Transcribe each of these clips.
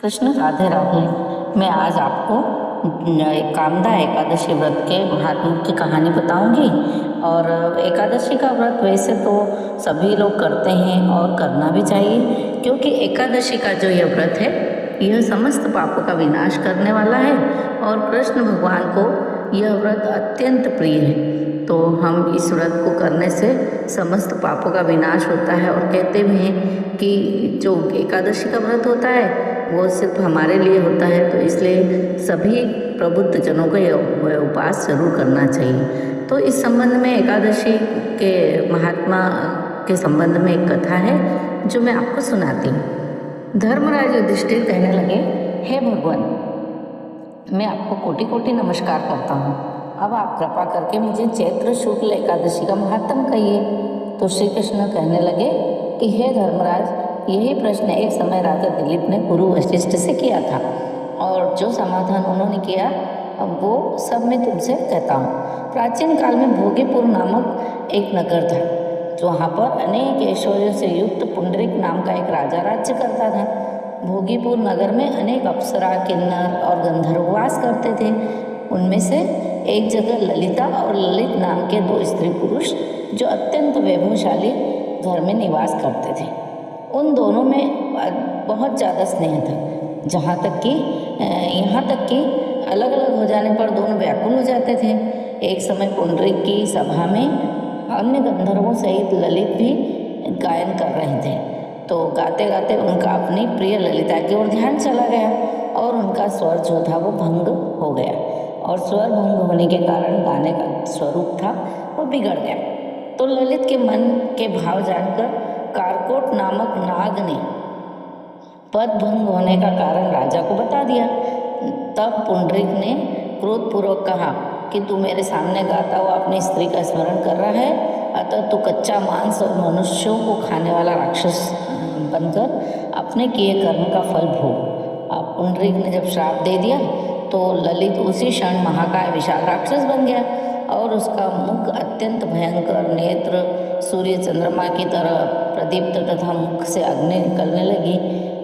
कृष्ण राधे राधे। मैं आज आपको कामदा एकादशी व्रत के महात्म्य की कहानी बताऊंगी। और एकादशी का व्रत वैसे तो सभी लोग करते हैं और करना भी चाहिए, क्योंकि एकादशी का जो यह व्रत है यह समस्त पापों का विनाश करने वाला है और कृष्ण भगवान को यह व्रत अत्यंत प्रिय है। तो हम इस व्रत को करने से समस्त पापों का विनाश होता है। और कहते भी हैं कि जो एकादशी का व्रत होता है वो सिर्फ हमारे लिए होता है, तो इसलिए सभी प्रबुद्ध जनों को यह उपवास जरूर करना चाहिए। तो इस संबंध में एकादशी के महात्मा के संबंध में एक कथा है जो मैं आपको सुनाती हूँ। धर्मराज युधिष्ठिर कहने लगे, हे भगवान, मैं आपको कोटि कोटि नमस्कार करता हूँ। अब आप कृपा करके मुझे चैत्र शुक्ल एकादशी का महात्म कहिए। तो श्री कृष्ण कहने लगे कि हे धर्मराज, यही प्रश्न एक समय राजा दिलीप ने गुरु वशिष्ठ से किया था, और जो समाधान उन्होंने किया वो सब मैं तुमसे कहता हूँ। प्राचीन काल में भोगीपुर नामक एक नगर था, जो वहाँ पर अनेक ऐश्वर्यों से युक्त पुंडरीक नाम का एक राजा राज्य करता था। भोगीपुर नगर में अनेक अप्सरा, किन्नर और गंधर्व वास करते थे। उनमें से एक जगह ललिता और ललित नाम के दो स्त्री पुरुष, जो अत्यंत वैभवशाली घर में निवास करते थे। उन दोनों में बहुत ज़्यादा स्नेह था, यहाँ तक कि अलग अलग हो जाने पर दोनों व्याकुल हो जाते थे। एक समय पुंडरीक की सभा में अन्य गंधर्वों सहित ललित भी गायन कर रहे थे। तो गाते गाते उनका अपनी प्रिय ललिता की ओर ध्यान चला गया और उनका स्वर जो था वो भंग हो गया, और स्वर भंग होने के कारण गाने का स्वरूप था वो बिगड़ गया। तो ललित के मन के भाव जानकर कारकोट नामक नाग ने पद भंग होने का कारण राजा को बता दिया। तब पुंडरीक ने क्रोधपूर्वक कहा कि तू मेरे सामने गाता हुआ अपनी स्त्री का स्मरण कर रहा है, अतः तू कच्चा मांस और मनुष्यों को खाने वाला राक्षस बनकर अपने किए कर्म का फल भोग। अब पुंडरीक ने जब श्राप दे दिया तो ललित उसी क्षण महाकाय विशाल राक्षस बन गया, और उसका मुख अत्यंत भयंकर, नेत्र सूर्य चंद्रमा की तरह प्रदीप्त तथा मुख से अग्नि निकलने लगी।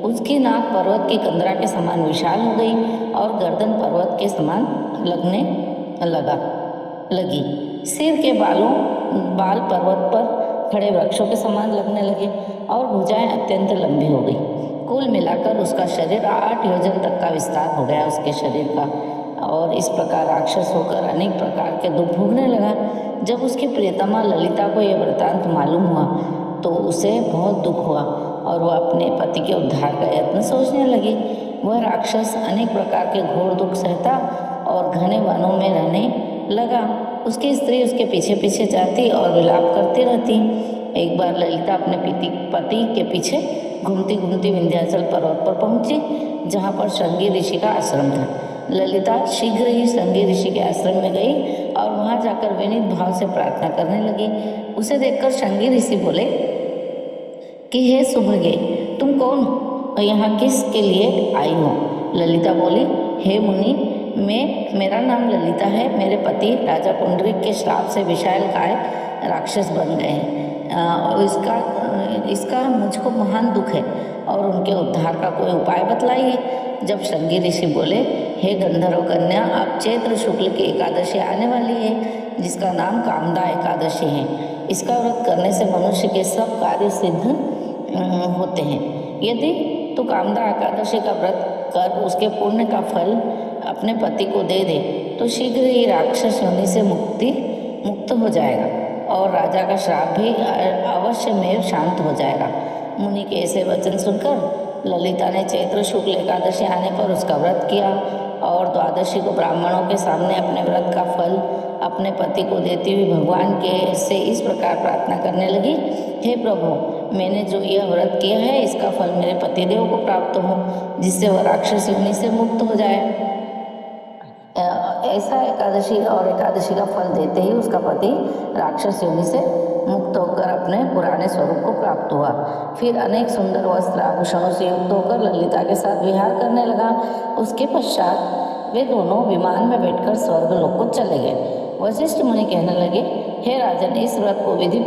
उसकी नाक पर्वत की कंदरा के समान विशाल हो गई और गर्दन पर्वत के समान लगने लगी। सिर के बाल पर्वत पर खड़े वृक्षों के समान लगने लगे और भुजाएं अत्यंत लंबी हो गई। कुल मिलाकर उसका शरीर 8 योजन तक का विस्तार हो गया उसके शरीर का, और इस प्रकार राक्षस होकर अनेक प्रकार के दुख भोगने लगा। जब उसकी प्रियतमा ललिता को यह वृतांत मालूम हुआ तो उसे बहुत दुख हुआ और वह अपने पति के उद्धार का यत्न सोचने लगी। वह राक्षस अनेक प्रकार के घोर दुख सहता और घने वनों में रहने लगा। उसकी स्त्री उसके पीछे पीछे जाती और विलाप करती रहती। एक बार ललिता अपने पति के पीछे घूमती घूमती विंध्याचल पर्वत पर पहुंची, जहाँ पर श्रृंगी ऋषि का आश्रम था। ललिता शीघ्र ही श्रृंगी ऋषि के आश्रम में गई और वहाँ जाकर विनीत भाव से प्रार्थना करने लगी। उसे देखकर श्रृंगी ऋषि बोले कि हे सुभगे, तुम कौन हो और यहाँ किस के लिए आई हो? ललिता बोली, हे मुनि, मेरा नाम ललिता है। मेरे पति राजा पुंडरीक के श्राप से विशाल काय राक्षस बन गए हैं। इसका मुझको महान दुख है और उनके उद्धार का कोई उपाय बतलाइए। जब श्रृंगी ऋषि बोले, हे गंधर्व कन्या, अब चैत्र शुक्ल की एकादशी आने वाली है, जिसका नाम कामदा एकादशी है। इसका व्रत करने से मनुष्य के सब कार्य सिद्ध होते हैं। यदि तू कामदा एकादशी का व्रत कर उसके पुण्य का फल अपने पति को दे दे तो शीघ्र ही राक्षस योनि से मुक्त हो जाएगा और राजा का श्राप भी अवश्य में शांत हो जाएगा। मुनि के ऐसे वचन सुनकर ललिता ने चैत्र शुक्ल एकादशी आने पर उसका व्रत किया और द्वादशी को ब्राह्मणों के सामने अपने व्रत का फल अपने पति को देती हुई भगवान के से इस प्रकार प्रार्थना करने लगी, हे प्रभु, मैंने जो यह व्रत किया है इसका फल मेरे पतिदेव को प्राप्त हो, जिससे वह राक्षस योनि से मुक्त हो जाए। ऐसा एकादशी का फल देते ही उसका पति राक्षस योनि से मुक्त होकर अपने पुराने स्वरूप को प्राप्त हुआ। फिर अनेक सुंदर वस्त्र आभूषणों से युक्त होकर ललिता के साथ विहार करने लगा। उसके पश्चात वे दोनों विमान में बैठकर स्वर्ग लोक को चले गए। वशिष्ठ मुनि कहने लगे, हे राजन, इस व्रत को विधि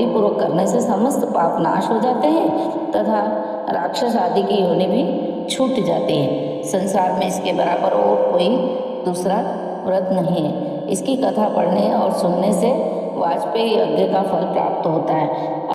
पूर्वक करने से समस्त पाप नाश हो जाते हैं तथा राक्षस आदि की योनि भी छूट जाती है। संसार में इसके बराबर और कोई दूसरा व्रत नहीं है। इसकी कथा पढ़ने और सुनने से वाजपेयी यज्ञ का फल प्राप्त होता है।